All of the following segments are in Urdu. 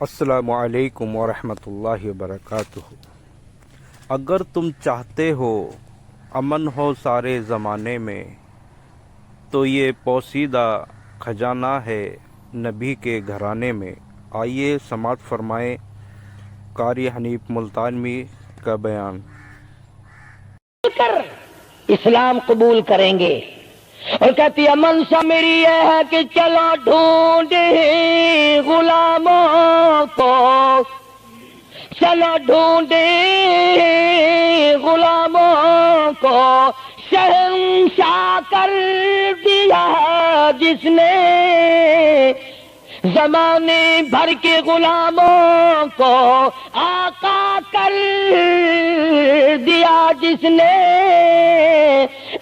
السلام علیکم ورحمۃ اللہ وبرکاتہ۔ اگر تم چاہتے ہو امن ہو سارے زمانے میں، تو یہ پوشیدہ خزانہ ہے نبی کے گھرانے میں۔ آئیے سماعت فرمائیں قاری حنیف ملتانوی کا بیان۔ کر اسلام قبول کریں گے اور کہتی امن سا میری یہ ہے کہ چلو ڈھونڈے غلاموں کو، چلو ڈھونڈے غلاموں کو، شہنشاہ کر دیا جس نے زمانے بھر کے غلاموں کو، آقا کر دیا جس نے۔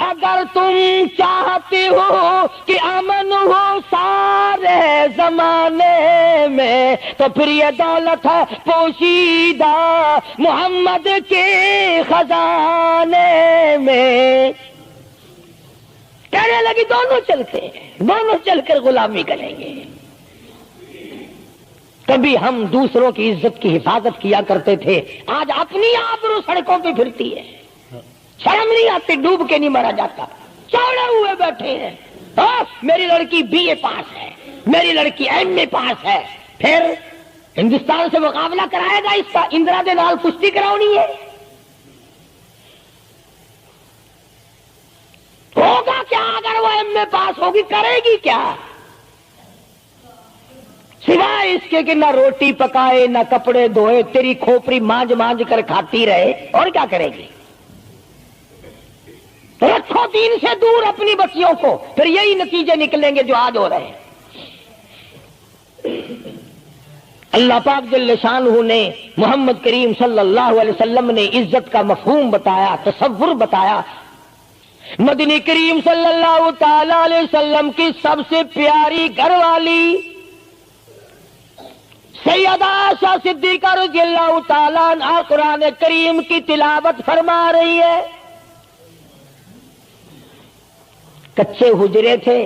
اگر تم چاہتے ہو کہ امن ہو سارے زمانے میں، تو پھر یہ دولت ہے پوشیدہ محمد کے خزانے میں۔ کہنے لگی دونوں چلتے ہیں، دونوں چل کر غلامی کریں گے۔ کبھی ہم دوسروں کی عزت کی حفاظت کیا کرتے تھے، آج اپنی آبرو سڑکوں پہ پھرتی ہے، شرم نہیں آتی، ڈوب کے نہیں مرا جاتا، چوڑے ہوئے بیٹھے ہیں۔ میری لڑکی BA پاس ہے، میری لڑکی MA پاس ہے، پھر ہندوستان سے مقابلہ کرائے گا اس کا، اندرا دے نال کشتی کراؤنی ہے۔ ہوگا کیا اگر وہ MA پاس ہوگی، کرے گی کیا؟ سوائے اس کے کہ نہ روٹی پکائے نہ کپڑے دھوئے، تیری کھوپڑی مانج مانج کر کھاتی رہے، اور کیا کرے گی؟ رکھو دین سے دور اپنی بچیوں کو، پھر یہی نتیجے نکلیں گے جو آج ہو رہے ہیں۔ اللہ پاک جل شانہ نے، محمد کریم صلی اللہ علیہ وسلم نے عزت کا مفہوم بتایا، تصور بتایا۔ مدنی کریم صلی اللہ تعالی علیہ وسلم کی سب سے پیاری گھر والی سیدہ عائشہ صدیقہ رضی اللہ تعالیٰ عنہا قرآن کریم کی تلاوت فرما رہی ہے۔ کچے حجرے تھے،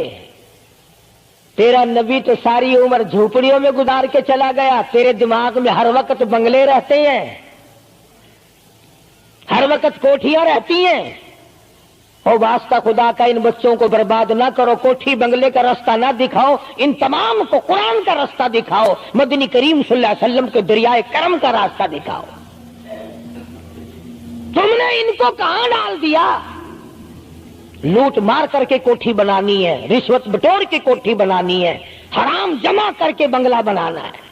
تیرا نبی تو ساری عمر جھوپڑیوں میں گزار کے چلا گیا، تیرے دماغ میں ہر وقت بنگلے رہتے ہیں، ہر وقت کوٹھیاں رہتی ہیں۔ او واسطہ خدا کا ان بچوں کو برباد نہ کرو، کوٹھی بنگلے کا راستہ نہ دکھاؤ، ان تمام کو قرآن کا راستہ دکھاؤ، مدنی کریم صلی اللہ علیہ وسلم کے دریائے کرم کا راستہ دکھاؤ۔ تم نے ان کو کہاں ڈال دیا؟ لوٹ مار کر کے کوٹھی بنانی ہے، رشوت بٹور کے کوٹھی بنانی ہے، حرام جمع کر کے بنگلہ بنانا ہے۔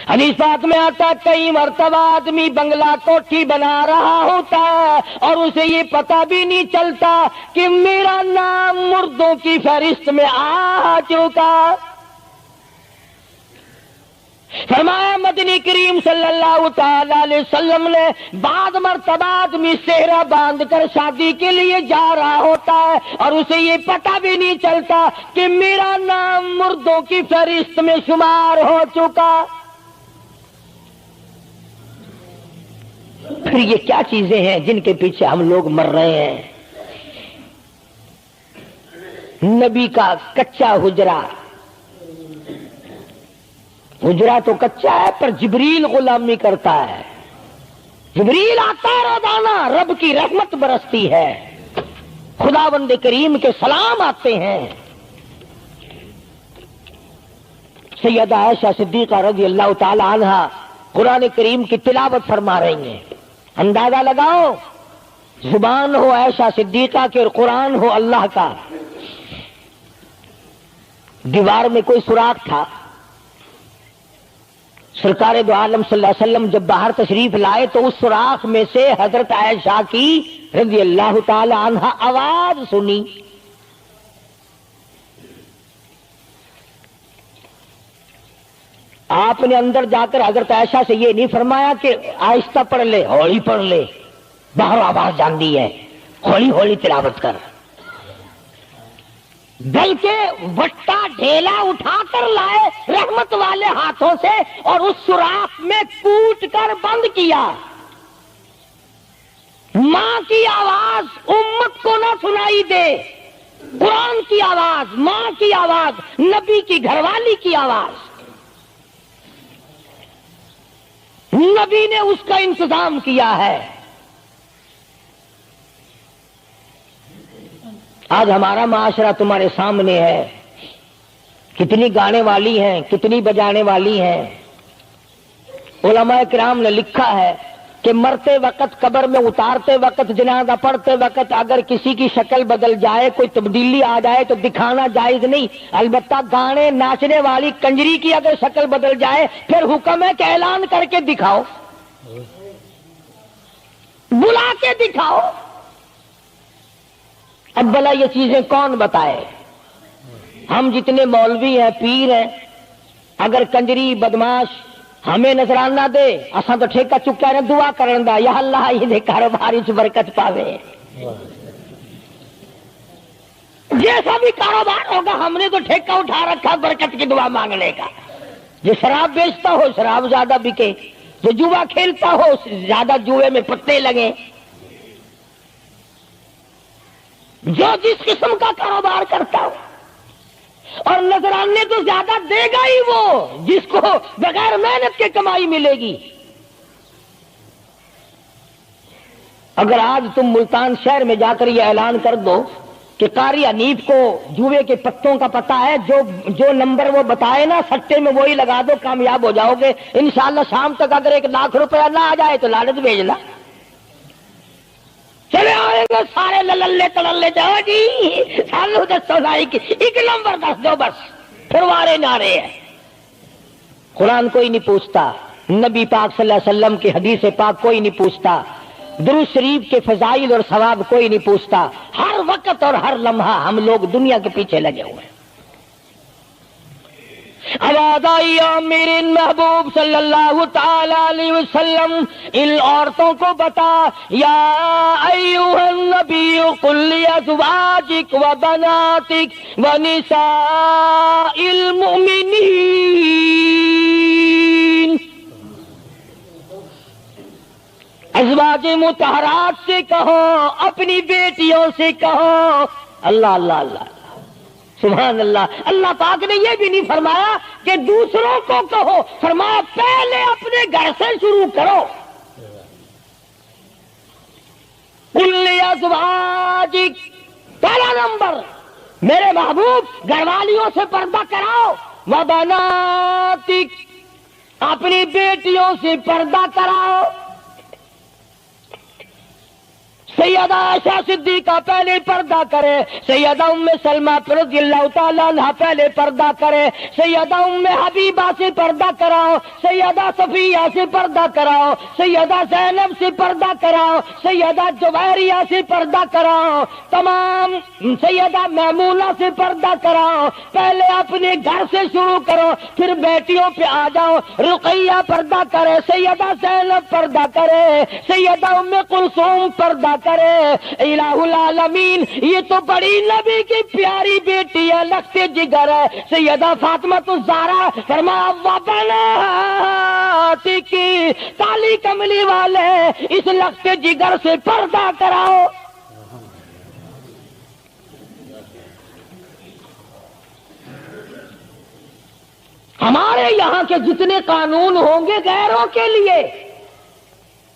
حدیث پاک میں آتا ہے کئی مرتبہ آدمی بنگلہ کوٹھی بنا رہا ہوتا ہے اور اسے یہ پتہ بھی نہیں چلتا کہ میرا نام مردوں کی فہرست میں آ چکا۔ فرمایا مدنی کریم صلی اللہ تعالی علیہ وسلم نے، بعض مرتبہ آدمی صحرا باندھ کر شادی کے لیے جا رہا ہوتا ہے اور اسے یہ پتہ بھی نہیں چلتا کہ میرا نام مردوں کی فہرست میں شمار ہو چکا۔ پھر یہ کیا چیزیں ہیں جن کے پیچھے ہم لوگ مر رہے ہیں؟ نبی کا کچا حجرہ، حجرہ تو کچا ہے پر جبریل غلامی کرتا ہے، جبریل آتا ہے روزانہ، رب کی رحمت برستی ہے، خداوند کریم کے سلام آتے ہیں۔ سیدہ عائشہ صدیقہ رضی اللہ تعالی عنہا قرآن کریم کی تلاوت فرما رہی ہیں۔ اندازہ لگاؤ، زبان ہو عائشہ صدیقہ کے اور قرآن ہو اللہ کا۔ دیوار میں کوئی سوراخ تھا، سرکار دو عالم صلی اللہ علیہ وسلم جب باہر تشریف لائے تو اس سوراخ میں سے حضرت عائشہ کی رضی اللہ تعالی عنہا آواز سنی۔ آپ نے اندر جا کر حضرت عائشہ سے یہ نہیں فرمایا کہ آہستہ پڑھ لے، ہولی پڑھ لے، باہر آواز جاندی ہے، ہولی ہولی تلاوت کر، بلکہ وٹا ڈھیلا اٹھا کر لائے رحمت والے ہاتھوں سے اور اس سوراخ میں کوٹ کر بند کیا۔ ماں کی آواز امت کو نہ سنائی دے، قرآن کی آواز، ماں کی آواز، نبی کی گھر والی کی آواز، نبی نے اس کا انتظام کیا ہے۔ آج ہمارا معاشرہ تمہارے سامنے ہے، کتنی گانے والی ہیں، کتنی بجانے والی ہیں۔ علماء کرام نے لکھا ہے کہ مرتے وقت، قبر میں اتارتے وقت، جنازہ پڑھتے وقت اگر کسی کی شکل بدل جائے، کوئی تبدیلی آ جائے تو دکھانا جائز نہیں، البتہ گانے ناچنے والی کنجری کی اگر شکل بدل جائے پھر حکم ہے کہ اعلان کر کے دکھاؤ، بلا کے دکھاؤ۔ اب بھلا یہ چیزیں کون بتائے؟ ہم جتنے مولوی ہیں، پیر ہیں، اگر کنجری بدماش ہمیں نظرانہ دے، اساں تو ٹھیکہ چکا رہے، دعا کرن دا، یا اللہ یہ کاروبار وچ برکت پاوے۔ جیسا بھی کاروبار ہوگا ہم نے تو ٹھیکہ اٹھا رکھا برکت کی دعا مانگنے کا۔ جو شراب بیچتا ہو شراب زیادہ بکے، جو جوا کھیلتا ہو زیادہ جوئے میں پتے لگے، جو جس قسم کا کاروبار کرتا ہو، اور نذرانے تو زیادہ دے گا ہی وہ جس کو بغیر محنت کے کمائی ملے گی۔ اگر آج تم ملتان شہر میں جا کر یہ اعلان کر دو کہ قاری حنیف کو جوئے کے پتوں کا پتہ ہے، جو نمبر وہ بتائے نا سٹے میں وہی لگا دو، کامیاب ہو جاؤ گے انشاءاللہ۔ شام تک اگر 1 لاکھ روپیہ نہ آ جائے تو لالچ بھیجنا، چلے آئیں گے سارے للے تڑلے جاؤ جی سانو دسو سائی کی 1 نمبر دس دو بس، پھر وارے نعرے ہیں۔ قرآن کوئی نہیں پوچھتا، نبی پاک صلی اللہ علیہ وسلم کی حدیث پاک کوئی نہیں پوچھتا، درود شریف کے فضائل اور ثواب کوئی نہیں پوچھتا۔ ہر وقت اور ہر لمحہ ہم لوگ دنیا کے پیچھے لگے ہوئے ہیں۔ آواز آئی میرے محبوب صلی اللہ تعالی علیہ وسلم ان عورتوں کو بتا، یا ایھا النبی قل لازواجک و بناتک و نساء المؤمنین، ازواج مطہرات سے کہو، اپنی بیٹیوں سے کہو۔ اللہ اللہ اللہ سبحان اللہ۔ اللہ پاک نے یہ بھی نہیں فرمایا کہ دوسروں کو کہو، فرمایا پہلے اپنے گھر سے شروع کرو۔ قل لازواجک، پہلا نمبر میرے محبوب گھر والیوں سے پردہ کراؤ، وبناتک، اپنی بیٹیوں سے پردہ کراؤ۔ سیدہ عائشہ صدیقہ پہلے پردہ کرے، سیدہ ام سلمہ رضی اللہ تعالیٰ عنہ پہلے پردہ کرے، سیدہ ام حبیبہ سے پردہ کراؤ، سیدہ صفیہ سے پردہ کراؤ، سیدہ زینب سے پردہ کراؤ، سیدہ جویریہ سے پردہ کراؤ، تمام سیدہ میمونہ سے پردہ کراؤ۔ پہلے اپنے گھر سے شروع کرو، پھر بیٹیوں پہ آ جاؤ۔ رقیہ پردہ کرے، سیدہ زینب پردہ کرے، سیدہ ام کلثوم پردہ کرے۔ الہ العالمین یہ تو بڑی نبی کی پیاری بیٹی ہے، لخت جگر ہے، سیدہ فاطمہ الزہرا۔ فرمایا وبناتک، کالی کملی والے اس لخت جگر سے پردہ کراؤ۔ ہمارے یہاں کے جتنے قانون ہوں گے غیروں کے لیے،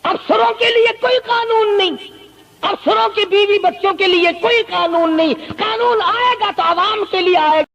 افسروں کے لیے کوئی قانون نہیں، افسروں کی بیوی بچوں کے لیے کوئی قانون نہیں۔ قانون آئے گا تو عوام کے لیے آئے گا۔